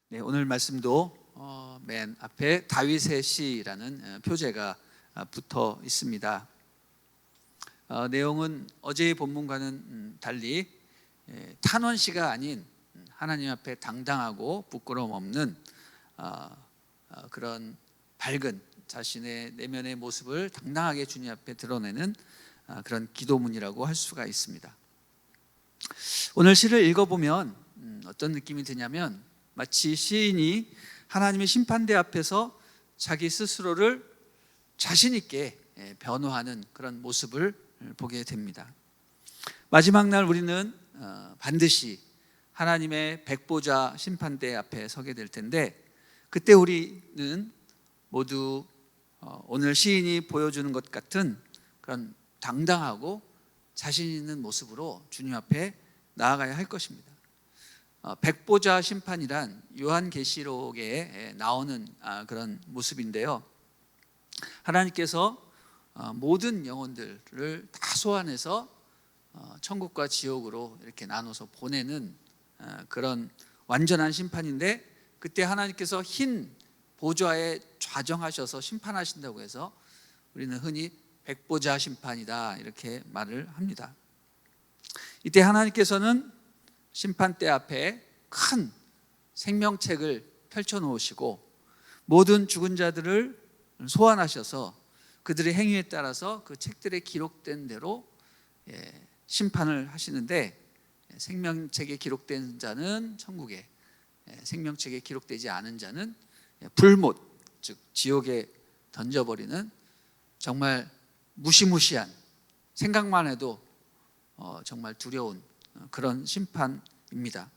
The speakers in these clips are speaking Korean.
네, 오늘 말씀도 맨 앞에 다윗의 시라는 표제가 붙어 있습니다. 내용은 어제의 본문과는 달리 탄원시가 아닌 하나님 앞에 당당하고 부끄러움 없는 그런 밝은 자신의 내면의 모습을 당당하게 주님 앞에 드러내는 그런 기도문이라고 할 수가 있습니다. 오늘 시를 읽어보면 어떤 느낌이 드냐면 마치 시인이 하나님의 심판대 앞에서 자기 스스로를 자신 있게 변호하는 그런 모습을 보게 됩니다. 마지막 날 우리는 반드시 하나님의 백보자 심판대 앞에 서게 될 텐데, 그때 우리는 모두 오늘 시인이 보여주는 것 같은 그런 당당하고 자신 있는 모습으로 주님 앞에 나아가야 할 것입니다. 백보자 심판이란 요한계시록에 나오는 그런 모습인데요, 하나님께서 모든 영혼들을 다 소환해서 천국과 지옥으로 이렇게 나눠서 보내는 그런 완전한 심판인데, 그때 하나님께서 흰 보좌에 좌정하셔서 심판하신다고 해서 우리는 흔히 백보자 심판이다 이렇게 말을 합니다. 이때 하나님께서는 심판대 앞에 큰 생명책을 펼쳐 놓으시고 모든 죽은 자들을 소환하셔서 그들의 행위에 따라서 그 책들에 기록된 대로 심판을 하시는데, 생명책에 기록된 자는 천국에, 생명책에 기록되지 않은 자는 불못, 즉 지옥에 던져버리는 정말 무시무시한, 생각만 해도 정말 두려운 그런 심판입니다.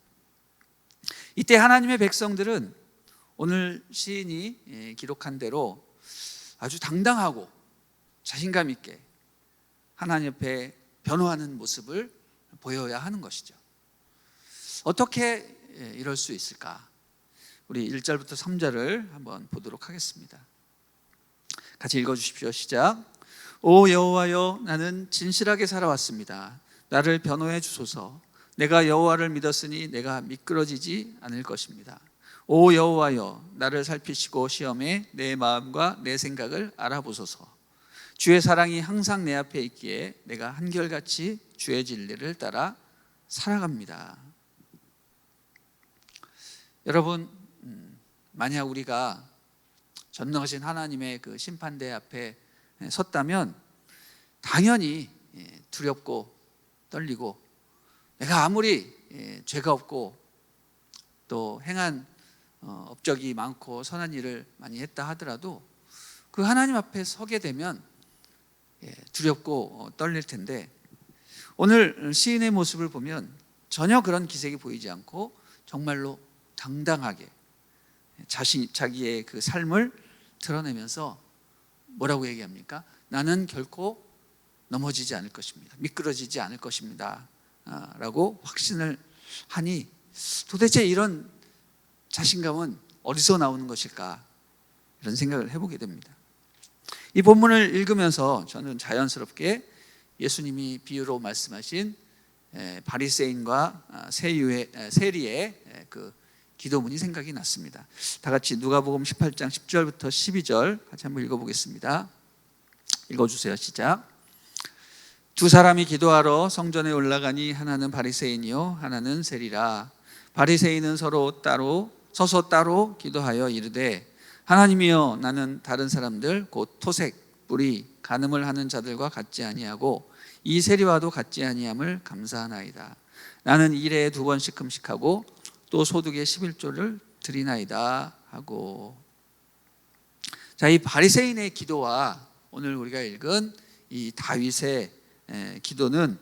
이때 하나님의 백성들은 오늘 시인이 기록한 대로 아주 당당하고 자신감 있게 하나님 앞에 변호하는 모습을 보여야 하는 것이죠. 어떻게 이럴 수 있을까? 우리 1절부터 3절을 한번 보도록 하겠습니다. 같이 읽어주십시오. 시작. 오 여호와여, 나는 진실하게 살아왔습니다. 나를 변호해 주소서. 내가 여호와를 믿었으니 내가 미끄러지지 않을 것입니다. 오 여호와여, 나를 살피시고 시험해 내 마음과 내 생각을 알아보소서. 주의 사랑이 항상 내 앞에 있기에 내가 한결같이 주의 진리를 따라 살아갑니다. 여러분, 만약 우리가 전능하신 하나님의 그 심판대 앞에 섰다면 당연히 두렵고 떨리고, 내가 아무리 죄가 없고 또 행한 업적이 많고 선한 일을 많이 했다 하더라도 그 하나님 앞에 서게 되면 두렵고 떨릴 텐데, 오늘 시인의 모습을 보면 전혀 그런 기색이 보이지 않고 정말로 당당하게 자기의 그 삶을 드러내면서 뭐라고 얘기합니까? 나는 결코 넘어지지 않을 것입니다. 미끄러지지 않을 것입니다. 라고 확신을 하니, 도대체 이런 자신감은 어디서 나오는 것일까? 이런 생각을 해보게 됩니다. 이 본문을 읽으면서 저는 자연스럽게 예수님이 비유로 말씀하신 바리새인과 세리의 그 기도문이 생각이 났습니다. 다 같이 누가복음 18장 10절부터 12절 같이 한번 읽어보겠습니다. 읽어주세요. 시작. 두 사람이 기도하러 성전에 올라가니 하나는 바리새인이요 하나는 세리라. 바리새인은 서서 따로 기도하여 이르되, 하나님이여, 나는 다른 사람들 곧 토색, 뿌리, 간음을 하는 자들과 같지 아니하고 이 세리와도 같지 아니함을 감사하나이다. 나는 일에 2번씩 금식하고 또 소득의 11조를 드리나이다 하고. 자, 이 바리새인의 기도와 오늘 우리가 읽은 이 다윗의 기도는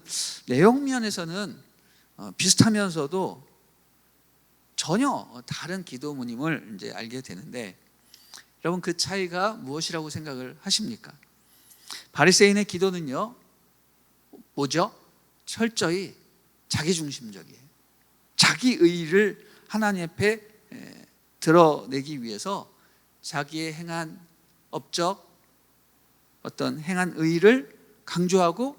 내용 면에서는 비슷하면서도 전혀 다른 기도문임을 이제 알게 되는데, 여러분 그 차이가 무엇이라고 생각을 하십니까? 바리새인의 기도는요, 뭐죠? 철저히 자기중심적이에요. 자기 의의를 하나님 앞에 드러내기 위해서 자기의 행한 업적, 어떤 행한 의의를 강조하고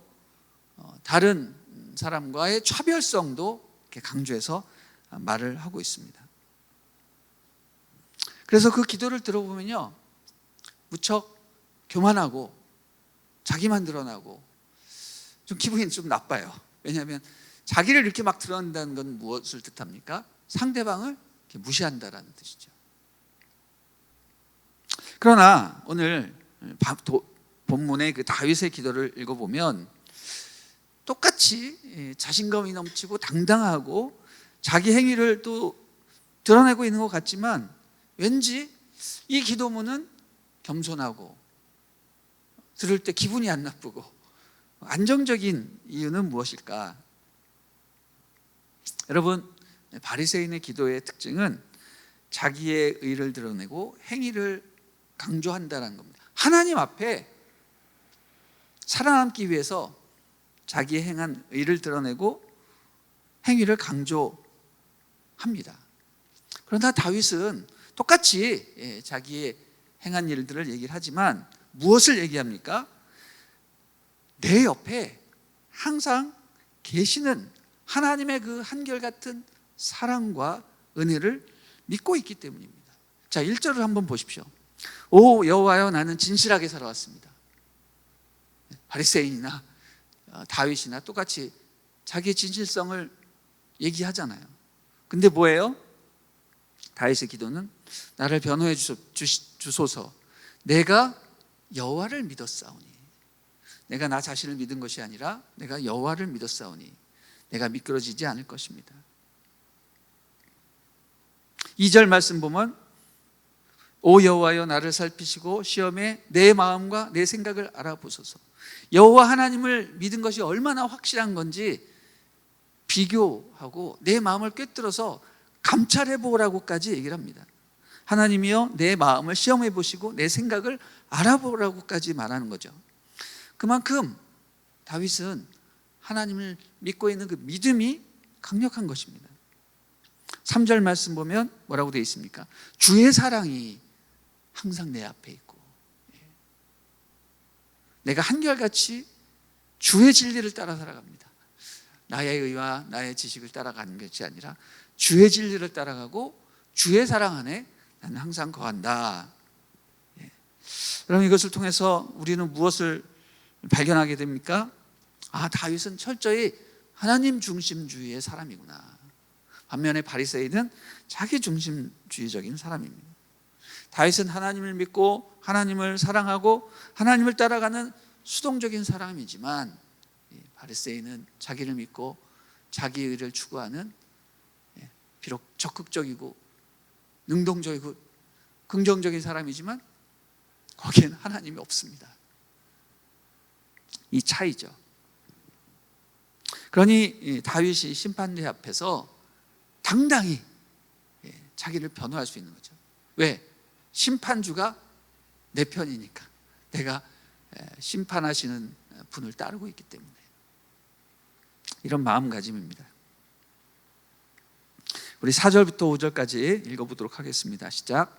다른 사람과의 차별성도 이렇게 강조해서 말을 하고 있습니다. 그래서 그 기도를 들어보면요, 무척 교만하고 자기만 드러나고 좀 기분이 좀 나빠요. 왜냐하면 자기를 이렇게 막 드러낸다는 건 무엇을 뜻합니까? 상대방을 이렇게 무시한다라는 뜻이죠. 그러나 오늘 본문의 그 다윗의 기도를 읽어보면 똑같이 자신감이 넘치고 당당하고 자기 행위를 또 드러내고 있는 것 같지만 왠지 이 기도문은 겸손하고 들을 때 기분이 안 나쁘고 안정적인 이유는 무엇일까? 여러분, 바리새인의 기도의 특징은 자기의 의를 드러내고 행위를 강조한다는 겁니다. 하나님 앞에 살아남기 위해서 자기의 행한 의를 드러내고 행위를 강조합니다. 그러나 다윗은 똑같이 자기의 행한 일들을 얘기를 하지만 무엇을 얘기합니까? 내 옆에 항상 계시는 하나님의 그 한결같은 사랑과 은혜를 믿고 있기 때문입니다. 자, 1절을 한번 보십시오. 오 여호와여, 나는 진실하게 살아왔습니다. 바리새인이나 다윗이나 똑같이 자기의 진실성을 얘기하잖아요. 근데 뭐예요? 다윗의 기도는 나를 변호해 주소서. 내가 여호와를 믿었사오니. 내가 나 자신을 믿은 것이 아니라 내가 여호와를 믿었사오니 내가 미끄러지지 않을 것입니다. 2절 말씀 보면 오 여호와여, 나를 살피시고 시험에 내 마음과 내 생각을 알아보소서. 여호와 하나님을 믿은 것이 얼마나 확실한 건지 비교하고 내 마음을 꿰뚫어서 감찰해 보라고까지 얘기를 합니다. 하나님이여, 내 마음을 시험해 보시고 내 생각을 알아보라고까지 말하는 거죠. 그만큼 다윗은 하나님을 믿고 있는 그 믿음이 강력한 것입니다. 3절 말씀 보면 뭐라고 되어 있습니까? 주의 사랑이 항상 내 앞에 있고, 내가 한결같이 주의 진리를 따라 살아갑니다. 나의 의와 나의 지식을 따라가는 것이 아니라 주의 진리를 따라가고 주의 사랑 안에 나는 항상 거한다. 그럼 이것을 통해서 우리는 무엇을 발견하게 됩니까? 아, 다윗은 철저히 하나님 중심주의의 사람이구나. 반면에 바리새인은 자기 중심주의적인 사람입니다. 다윗은 하나님을 믿고 하나님을 사랑하고 하나님을 따라가는 수동적인 사람이지만 바리새인은 자기를 믿고 자기 의를 추구하는, 비록 적극적이고 능동적이고 긍정적인 사람이지만 거기에는 하나님이 없습니다. 이 차이죠. 그러니 다윗이 심판대 앞에서 당당히 자기를 변호할 수 있는 거죠. 왜? 심판주가 내 편이니까. 내가 심판하시는 분을 따르고 있기 때문에. 이런 마음가짐입니다. 우리 4절부터 5절까지 읽어보도록 하겠습니다. 시작.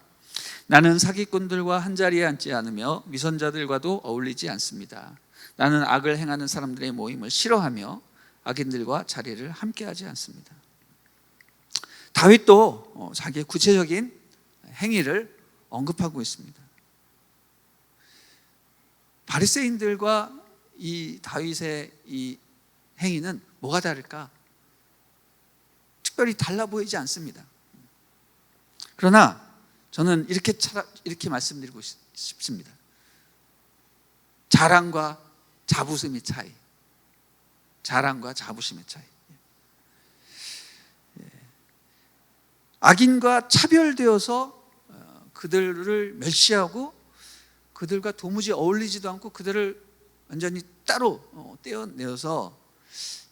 나는 사기꾼들과 한자리에 앉지 않으며 위선자들과도 어울리지 않습니다. 나는 악을 행하는 사람들의 모임을 싫어하며 악인들과 자리를 함께하지 않습니다. 다윗도 자기의 구체적인 행위를 언급하고 있습니다. 바리새인들과 이 다윗의 이 행위는 뭐가 다를까? 특별히 달라 보이지 않습니다. 그러나 저는 이렇게 말씀드리고 싶습니다. 자랑과 자부심의 차이. 자랑과 자부심의 차이. 악인과 차별되어서 그들을 멸시하고 그들과 도무지 어울리지도 않고 그들을 완전히 따로 떼어내어서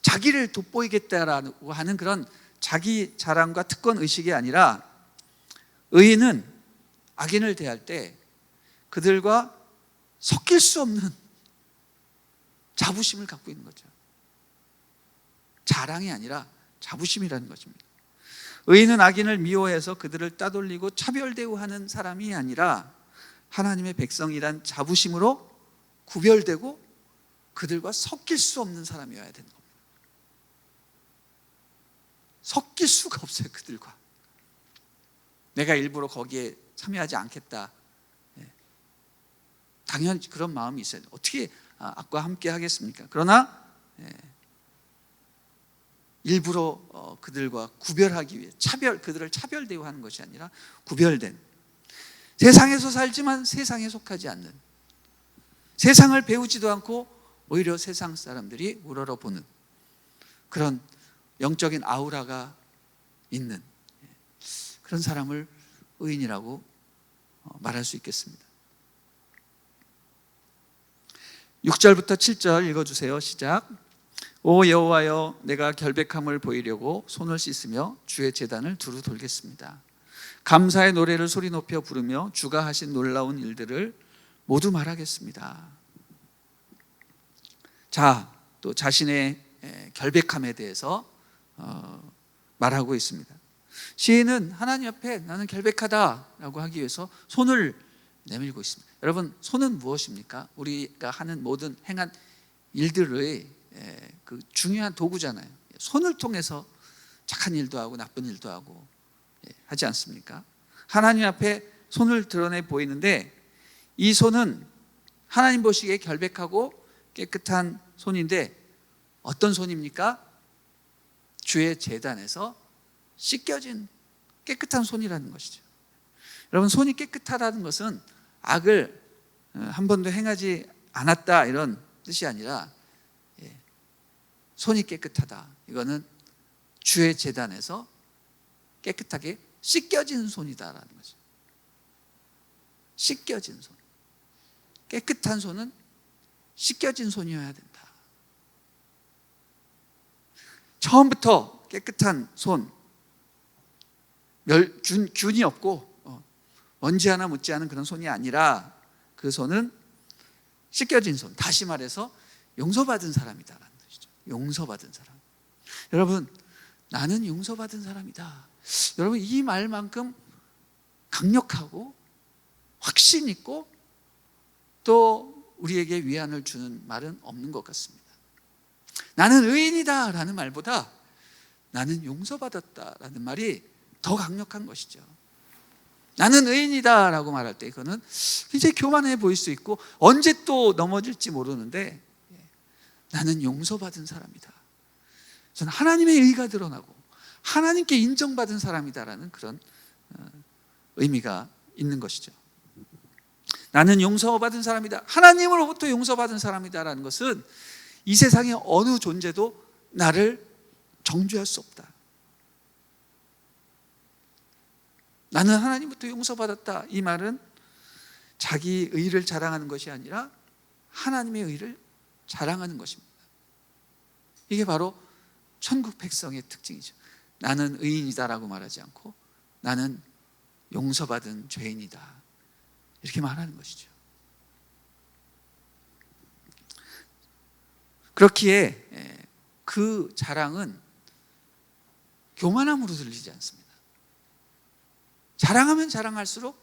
자기를 돋보이겠다라고 하는 그런 자기 자랑과 특권 의식이 아니라, 의인은 악인을 대할 때 그들과 섞일 수 없는 자부심을 갖고 있는 거죠. 자랑이 아니라 자부심이라는 것입니다. 의인은 악인을 미워해서 그들을 따돌리고 차별대우하는 사람이 아니라 하나님의 백성이란 자부심으로 구별되고 그들과 섞일 수 없는 사람이어야 되는 겁니다. 섞일 수가 없어요, 그들과. 내가 일부러 거기에 참여하지 않겠다. 당연히 그런 마음이 있어요. 어떻게 악과 함께 하겠습니까? 그러나 일부러 그들과 구별하기 위해 그들을 차별 대우하는 것이 아니라 구별된, 세상에서 살지만 세상에 속하지 않는, 세상을 배우지도 않고 오히려 세상 사람들이 우러러보는 그런 영적인 아우라가 있는 그런 사람을 의인이라고 말할 수 있겠습니다. 6절부터 7절 읽어주세요. 시작. 오 여호와여, 내가 결백함을 보이려고 손을 씻으며 주의 제단을 두루 돌겠습니다. 감사의 노래를 소리 높여 부르며 주가 하신 놀라운 일들을 모두 말하겠습니다. 자, 또 자신의 결백함에 대해서 말하고 있습니다. 시인은 하나님 앞에 나는 결백하다라고 하기 위해서 손을 내밀고 있습니다. 여러분, 손은 무엇입니까? 우리가 하는 모든 행한 일들의 그 중요한 도구잖아요. 손을 통해서 착한 일도 하고 나쁜 일도 하고 하지 않습니까? 하나님 앞에 손을 드러내 보이는데, 이 손은 하나님 보시기에 결백하고 깨끗한 손인데 어떤 손입니까? 주의 제단에서 씻겨진 깨끗한 손이라는 것이죠. 여러분, 손이 깨끗하다는 것은 악을 한 번도 행하지 않았다 이런 뜻이 아니라, 손이 깨끗하다, 이거는 주의 제단에서 깨끗하게 씻겨진 손이다라는 거죠. 씻겨진 손. 깨끗한 손은 씻겨진 손이어야 된다. 처음부터 깨끗한 손, 균이 없고 먼지 하나 묻지 않은 그런 손이 아니라, 그 손은 씻겨진 손, 다시 말해서 용서받은 사람이다라는 것이죠. 용서받은 사람. 여러분, 나는 용서받은 사람이다. 여러분, 이 말만큼 강력하고 확신 있고 또 우리에게 위안을 주는 말은 없는 것 같습니다. 나는 의인이다 라는 말보다 나는 용서받았다 라는 말이 더 강력한 것이죠. 나는 의인이다 라고 말할 때 이거는 굉장히 교만해 보일 수 있고 언제 또 넘어질지 모르는데, 나는 용서받은 사람이다, 저는 하나님의 의가 드러나고 하나님께 인정받은 사람이다라는 그런 의미가 있는 것이죠. 나는 용서받은 사람이다, 하나님으로부터 용서받은 사람이다라는 것은 이 세상의 어느 존재도 나를 정죄할 수 없다. 나는 하나님부터 용서받았다, 이 말은 자기 의를 자랑하는 것이 아니라 하나님의 의를 자랑하는 것입니다. 이게 바로 천국 백성의 특징이죠. 나는 의인이다라고 말하지 않고 나는 용서받은 죄인이다, 이렇게 말하는 것이죠. 그렇기에 그 자랑은 교만함으로 들리지 않습니다. 자랑하면 자랑할수록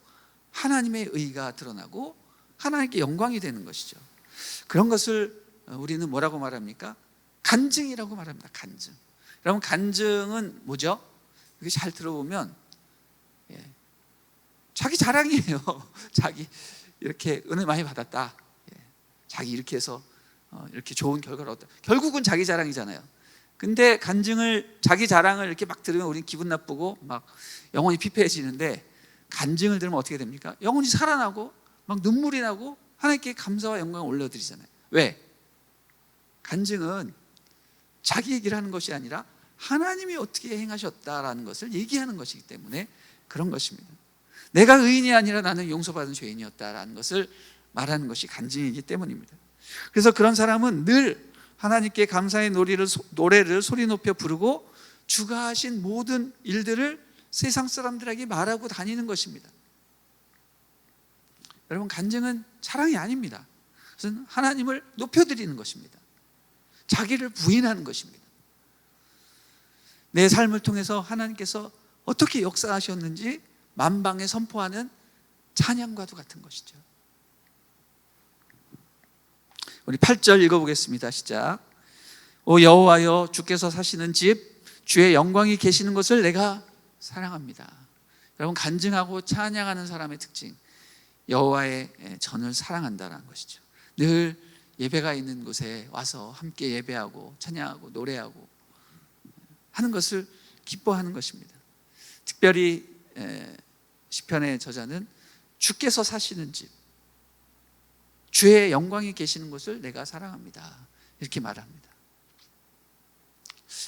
하나님의 의가 드러나고 하나님께 영광이 되는 것이죠. 그런 것을 우리는 뭐라고 말합니까? 간증이라고 말합니다. 간증. 여러분, 간증은 뭐죠? 이게 잘 들어보면 자기 자랑이에요. 자기 이렇게 은혜 많이 받았다, 자기 이렇게 해서 이렇게 좋은 결과를 얻었다, 결국은 자기 자랑이잖아요. 근데 간증을, 자기 자랑을 이렇게 막 들으면 우리는 기분 나쁘고 막 영혼이 피폐해지는데, 간증을 들으면 어떻게 됩니까? 영혼이 살아나고 막 눈물이 나고 하나님께 감사와 영광을 올려드리잖아요. 왜? 간증은 자기 얘기를 하는 것이 아니라 하나님이 어떻게 행하셨다라는 것을 얘기하는 것이기 때문에 그런 것입니다. 내가 의인이 아니라 나는 용서받은 죄인이었다라는 것을 말하는 것이 간증이기 때문입니다. 그래서 그런 사람은 늘 하나님께 감사의 노래를 소리 높여 부르고 주가 하신 모든 일들을 세상 사람들에게 말하고 다니는 것입니다. 여러분, 간증은 자랑이 아닙니다. 그것은 하나님을 높여드리는 것입니다. 자기를 부인하는 것입니다. 내 삶을 통해서 하나님께서 어떻게 역사하셨는지 만방에 선포하는 찬양과도 같은 것이죠. 우리 8절 읽어보겠습니다. 시작. 오 여호와여, 주께서 사시는 집, 주의 영광이 계시는 것을 내가 사랑합니다. 여러분, 간증하고 찬양하는 사람의 특징, 여호와의 전을 사랑한다는 것이죠. 늘 예배가 있는 곳에 와서 함께 예배하고 찬양하고 노래하고 하는 것을 기뻐하는 것입니다. 특별히 시편의 저자는 주께서 사시는 집, 주의 영광이 계시는 곳을 내가 사랑합니다, 이렇게 말합니다.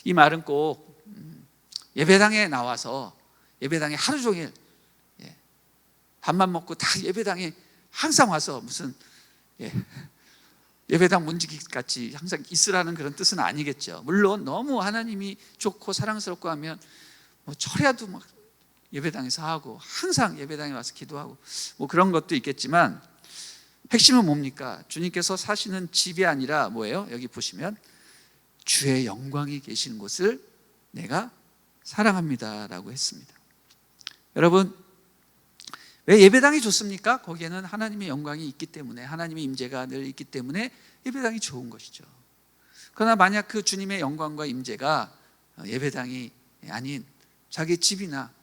이 말은 꼭 예배당에 나와서 예배당에 하루 종일 밥만 먹고 다 예배당에 항상 와서 무슨 예배당 문지기 같이 항상 있으라는 그런 뜻은 아니겠죠. 물론 너무 하나님이 좋고 사랑스럽고 하면 뭐 철야도 막 예배당에서 하고 항상 예배당에 와서 기도하고 뭐 그런 것도 있겠지만, 핵심은 뭡니까? 주님께서 사시는 집이 아니라 뭐예요? 여기 보시면 주의 영광이 계시는 곳을 내가 사랑합니다 라고 했습니다. 여러분, 왜 예배당이 좋습니까? 거기에는 하나님의 영광이 있기 때문에, 하나님의 임재가 늘 있기 때문에 예배당이 좋은 것이죠. 그러나 만약 그 주님의 영광과 임재가 예배당이 아닌 자기 집이나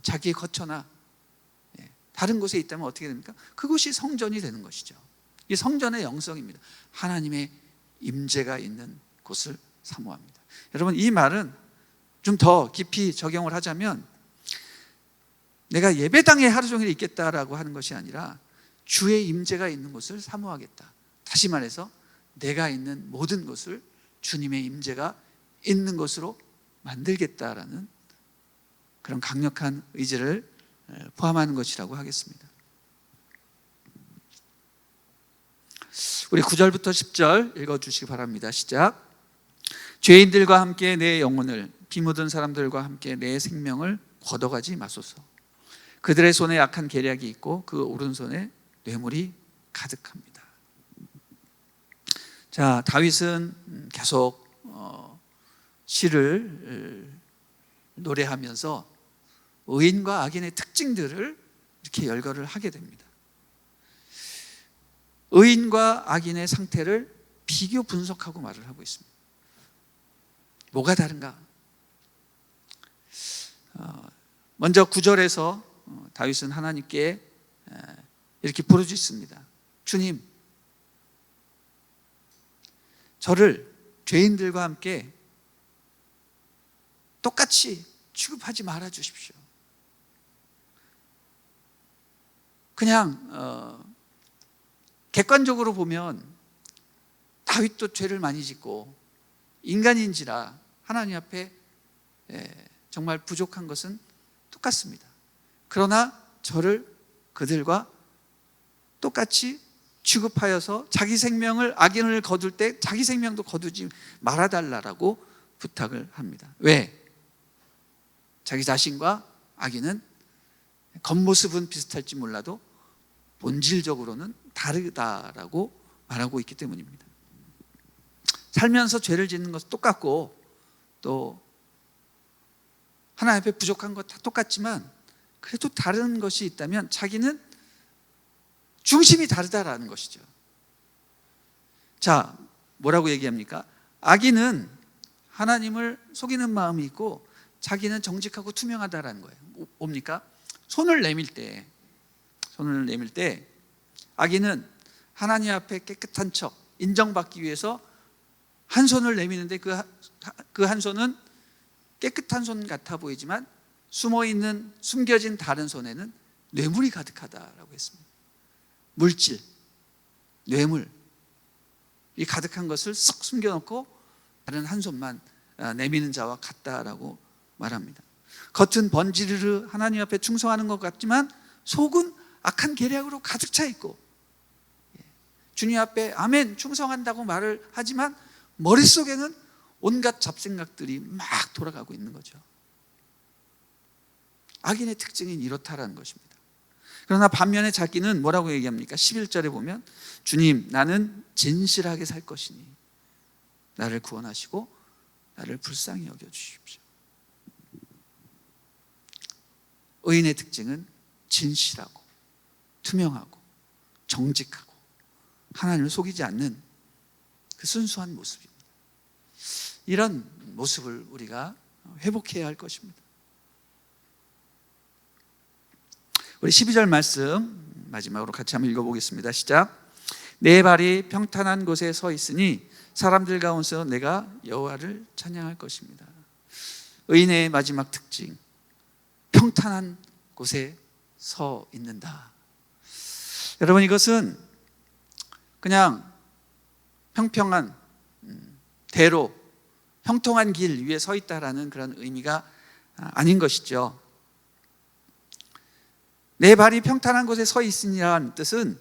자기의 거처나 다른 곳에 있다면 어떻게 됩니까? 그곳이 성전이 되는 것이죠. 이게 성전의 영성입니다. 하나님의 임재가 있는 곳을 사모합니다. 여러분, 이 말은 좀 더 깊이 적용을 하자면, 내가 예배당에 하루 종일 있겠다라고 하는 것이 아니라 주의 임재가 있는 곳을 사모하겠다. 다시 말해서 내가 있는 모든 곳을 주님의 임재가 있는 곳으로 만들겠다라는 그런 강력한 의지를 포함하는 것이라고 하겠습니다. 우리 9절부터 10절 읽어주시기 바랍니다. 시작. 죄인들과 함께 내 영혼을, 피 묻은 사람들과 함께 내 생명을 걷어가지 마소서. 그들의 손에 악한 계략이 있고 그 오른손에 뇌물이 가득합니다. 자, 다윗은 계속 시를 노래하면서 의인과 악인의 특징들을 이렇게 열거를 하게 됩니다. 의인과 악인의 상태를 비교 분석하고 말을 하고 있습니다. 뭐가 다른가? 먼저 9절에서 다윗은 하나님께 이렇게 부르짖습니다. 주님, 저를 죄인들과 함께 똑같이 취급하지 말아 주십시오. 그냥 객관적으로 보면 다윗도 죄를 많이 짓고 인간인지라 하나님 앞에 정말 부족한 것은 똑같습니다. 그러나 저를 그들과 똑같이 취급하여서 자기 생명을, 악인을 거둘 때 자기 생명도 거두지 말아달라고 부탁을 합니다. 왜? 자기 자신과 악인은 겉모습은 비슷할지 몰라도 본질적으로는 다르다라고 말하고 있기 때문입니다. 살면서 죄를 짓는 것은 똑같고 또 하나님 앞에 부족한 것 다 똑같지만 그래도 다른 것이 있다면 자기는 중심이 다르다라는 것이죠. 자, 뭐라고 얘기합니까? 악인은 하나님을 속이는 마음이 있고 자기는 정직하고 투명하다라는 거예요. 뭡니까? 손을 내밀 때 악인은 하나님 앞에 깨끗한 척 인정받기 위해서 한 손을 내미는데 그 한 손은 깨끗한 손 같아 보이지만 숨어있는, 숨겨진 다른 손에는 뇌물이 가득하다라고 했습니다. 물질, 뇌물, 이 가득한 것을 쏙 숨겨놓고 다른 한 손만 내미는 자와 같다라고 말합니다. 겉은 번지르르 하나님 앞에 충성하는 것 같지만 속은 악한 계략으로 가득 차 있고, 주님 앞에 아멘 충성한다고 말을 하지만 머릿속에는 온갖 잡생각들이 막 돌아가고 있는 거죠. 악인의 특징은 이렇다라는 것입니다. 그러나 반면에 자기는 뭐라고 얘기합니까? 11절에 보면 주님, 나는 진실하게 살 것이니 나를 구원하시고 나를 불쌍히 여겨주십시오. 의인의 특징은 진실하고 투명하고 정직하고 하나님을 속이지 않는 그 순수한 모습입니다. 이런 모습을 우리가 회복해야 할 것입니다. 우리 12절 말씀 마지막으로 같이 한번 읽어보겠습니다. 시작. 내 발이 평탄한 곳에 서 있으니 사람들 가운데서 내가 여호와를 찬양할 것입니다. 의인의 마지막 특징, 평탄한 곳에 서 있는다. 여러분, 이것은 그냥 평평한 대로 형통한 길 위에 서 있다라는 그런 의미가 아닌 것이죠. 내 발이 평탄한 곳에 서 있으니라는 뜻은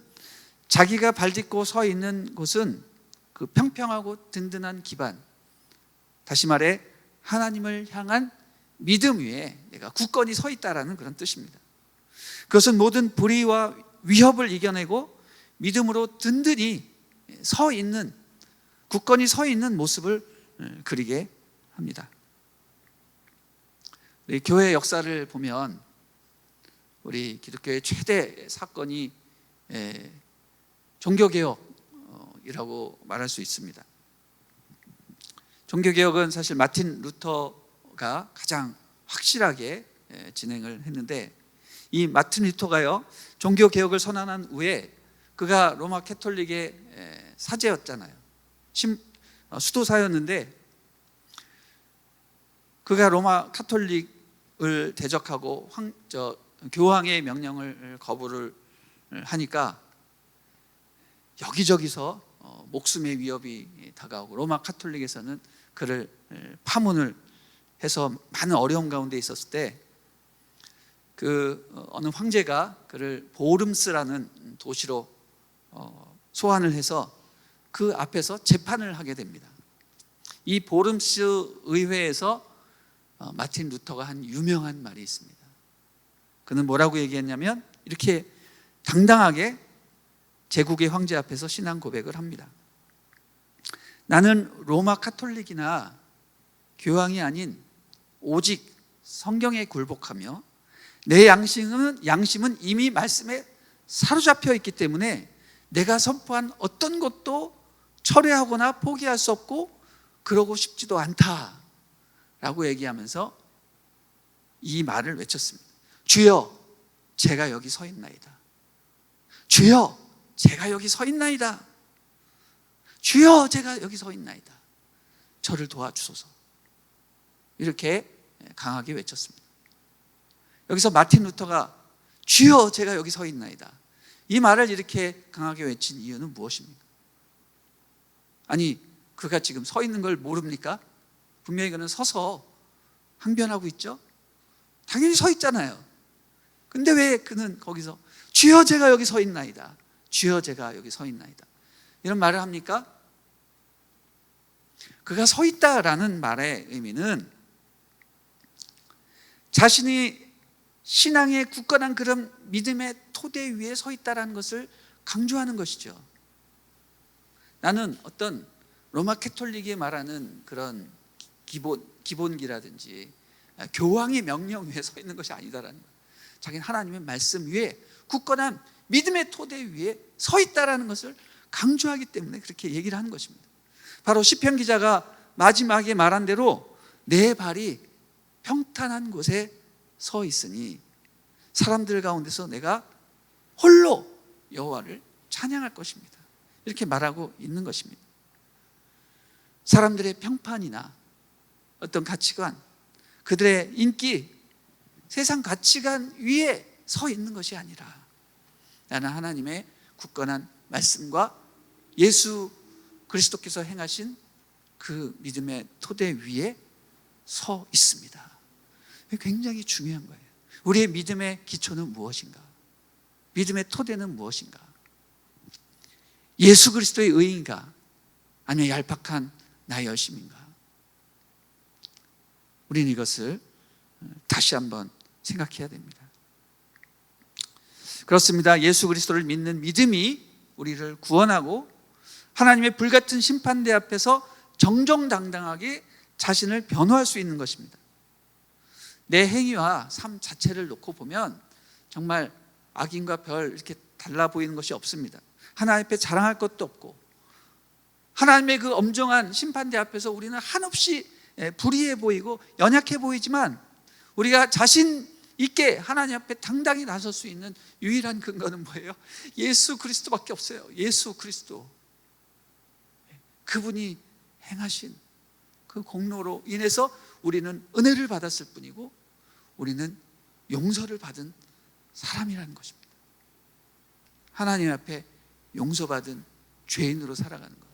자기가 발 딛고 서 있는 곳은 그 평평하고 든든한 기반, 다시 말해 하나님을 향한 믿음 위에 내가 굳건히 서 있다라는 그런 뜻입니다. 그것은 모든 불의와 위협을 이겨내고 믿음으로 든든히 서 있는, 굳건히 서 있는 모습을 그리게 합니다. 우리 교회 역사를 보면 우리 기독교의 최대 사건이 종교개혁이라고 말할 수 있습니다. 종교개혁은 사실 마틴 루터가 가장 확실하게 진행을 했는데, 이 마틴 루터가요, 종교개혁을 선언한 후에 그가 로마 캐톨릭의 사제였잖아요. 수도사였는데 그가 로마 카톨릭을 대적하고 교황의 명령을 거부를 하니까 여기저기서 목숨의 위협이 다가오고 로마 카톨릭에서는 그를 파문을 해서 많은 어려움 가운데 있었을 때 어느 황제가 그를 보름스라는 도시로 소환을 해서 그 앞에서 재판을 하게 됩니다. 이 보름스 의회에서 마틴 루터가 한 유명한 말이 있습니다. 그는 뭐라고 얘기했냐면 이렇게 당당하게 제국의 황제 앞에서 신앙 고백을 합니다. 나는 로마 카톨릭이나 교황이 아닌 오직 성경에 굴복하며 내 양심은 이미 말씀에 사로잡혀 있기 때문에 내가 선포한 어떤 것도 철회하거나 포기할 수 없고 그러고 싶지도 않다라고 얘기하면서 이 말을 외쳤습니다. 주여, 제가 여기 서 있나이다. 주여, 제가 여기 서 있나이다. 주여, 제가 여기 서 있나이다. 저를 도와주소서. 이렇게 강하게 외쳤습니다. 여기서 마틴 루터가 주여, 제가 여기 서 있나이다, 이 말을 이렇게 강하게 외친 이유는 무엇입니까? 아니, 그가 지금 서 있는 걸 모릅니까? 분명히 그는 서서 항변하고 있죠. 당연히 서 있잖아요. 근데 왜 그는 거기서 주여, 제가 여기 서 있나이다, 주여, 제가 여기 서 있나이다, 이런 말을 합니까? 그가 서 있다라는 말의 의미는 자신이 신앙의 굳건한 그런 믿음의 토대 위에 서 있다라는 것을 강조하는 것이죠. 나는 어떤 로마 캐톨릭이 말하는 그런 기본기라든지 교황의 명령 위에 서 있는 것이 아니다라는 거예요. 자기는 하나님의 말씀 위에 굳건한 믿음의 토대 위에 서 있다라는 것을 강조하기 때문에 그렇게 얘기를 하는 것입니다. 바로 시편 기자가 마지막에 말한 대로 내 발이 평탄한 곳에 서 있으니 사람들 가운데서 내가 홀로 여호와를 찬양할 것입니다. 이렇게 말하고 있는 것입니다. 사람들의 평판이나 어떤 가치관, 그들의 인기, 세상 가치관 위에 서 있는 것이 아니라 나는 하나님의 굳건한 말씀과 예수 그리스도께서 행하신 그 믿음의 토대 위에 서 있습니다. 굉장히 중요한 거예요. 우리의 믿음의 기초는 무엇인가? 믿음의 토대는 무엇인가? 예수 그리스도의 의인가? 아니면 얄팍한 나의 열심인가? 우리는 이것을 다시 한번 생각해야 됩니다. 그렇습니다. 예수 그리스도를 믿는 믿음이 우리를 구원하고 하나님의 불같은 심판대 앞에서 정정당당하게 자신을 변호할 수 있는 것입니다. 내 행위와 삶 자체를 놓고 보면 정말 악인과 별 이렇게 달라 보이는 것이 없습니다. 하나님 앞에 자랑할 것도 없고 하나님의 그 엄정한 심판대 앞에서 우리는 한없이 불의해 보이고 연약해 보이지만 우리가 자신 있게 하나님 앞에 당당히 나설 수 있는 유일한 근거는 뭐예요? 예수 그리스도밖에 없어요. 예수 그리스도. 그분이 행하신 그 공로로 인해서 우리는 은혜를 받았을 뿐이고 우리는 용서를 받은 사람이라는 것입니다. 하나님 앞에 용서받은 죄인으로 살아가는 것,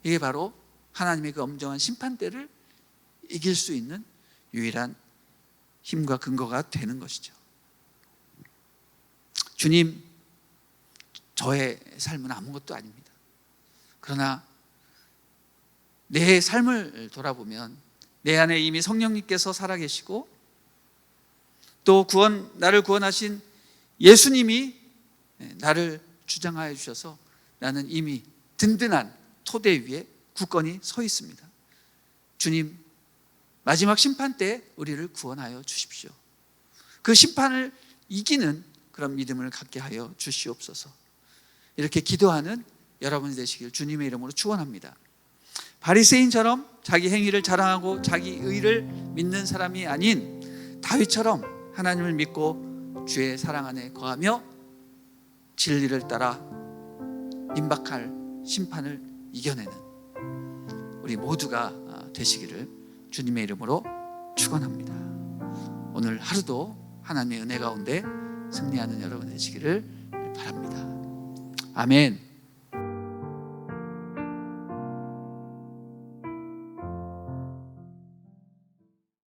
이게 바로 하나님의 그 엄정한 심판대를 이길 수 있는 유일한 힘과 근거가 되는 것이죠. 주님, 저의 삶은 아무것도 아닙니다. 그러나 내 삶을 돌아보면 내 안에 이미 성령님께서 살아계시고 또 나를 구원하신 예수님이 나를 주장하여 주셔서 나는 이미 든든한 토대 위에 굳건히 서 있습니다. 주님, 마지막 심판 때 우리를 구원하여 주십시오. 그 심판을 이기는 그런 믿음을 갖게 하여 주시옵소서. 이렇게 기도하는 여러분이 되시길 주님의 이름으로 축원합니다. 바리새인처럼 자기 행위를 자랑하고 자기 의를 믿는 사람이 아닌 다윗처럼 하나님을 믿고 주의 사랑 안에 거하며 진리를 따라 임박할 심판을 이겨내는 우리 모두가 되시기를 주님의 이름으로 축원합니다. 오늘 하루도 하나님의 은혜 가운데 승리하는 여러분 되시기를 바랍니다. 아멘.